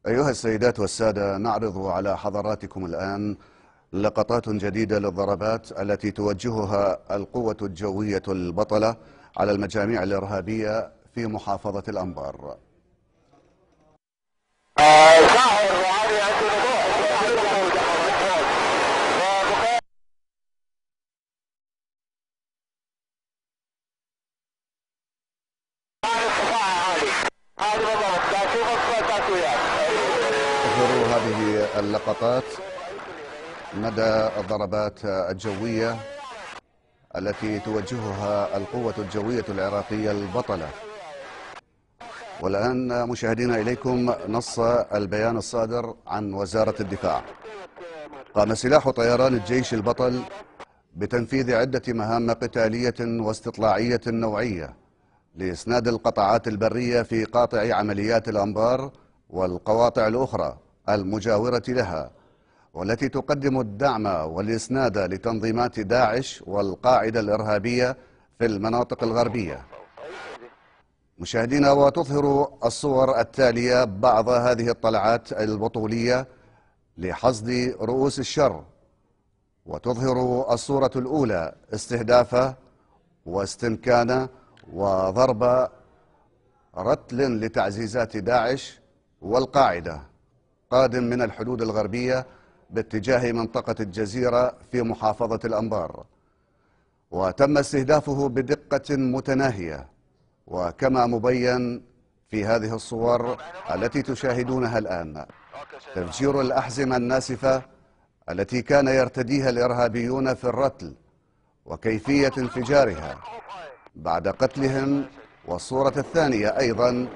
أيها السيدات والسادة، نعرض على حضراتكم الآن لقطات جديدة للضربات التي توجهها القوة الجوية البطلة على المجاميع الإرهابية في محافظة الأنبار. تظهر هذه اللقطات مدى الضربات الجوية التي توجهها القوة الجوية العراقية البطلة. والآن مشاهدينا إليكم نص البيان الصادر عن وزارة الدفاع. قام سلاح طيران الجيش البطل بتنفيذ عدة مهام قتالية واستطلاعية نوعية لإسناد القطاعات البرية في قاطع عمليات الأنبار والقواطع الأخرى المجاورة لها، والتي تقدم الدعم والإسناد لتنظيمات داعش والقاعدة الإرهابية في المناطق الغربية. مشاهدينا، وتظهر الصور التالية بعض هذه الطلعات البطولية لحصد رؤوس الشر، وتظهر الصورة الأولى استهداف واستمكان وضرب رتل لتعزيزات داعش والقاعدة قادم من الحدود الغربية باتجاه منطقة الجزيرة في محافظة الأنبار، وتم استهدافه بدقة متناهية، وكما مبين في هذه الصور التي تشاهدونها الآن تفجير الأحزمة الناسفة التي كان يرتديها الإرهابيون في الرتل وكيفية انفجارها بعد قتلهم. والصورة الثانية أيضا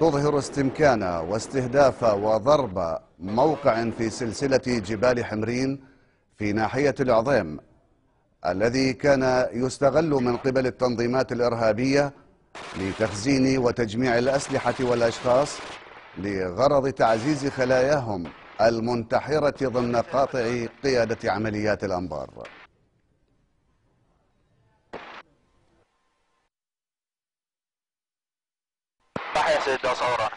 تظهر استمكان واستهداف وضرب موقع في سلسلة جبال حمرين في ناحية العظيم الذي كان يستغل من قبل التنظيمات الإرهابية لتخزين وتجميع الأسلحة والأشخاص لغرض تعزيز خلاياهم المنتحرة ضمن قاطع قيادة عمليات الأنبار. تحيا سيدنا صورا.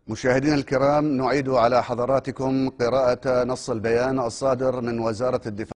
مشاهدينا الكرام، نعيد على حضراتكم قراءة نص البيان الصادر من وزارة الدفاع.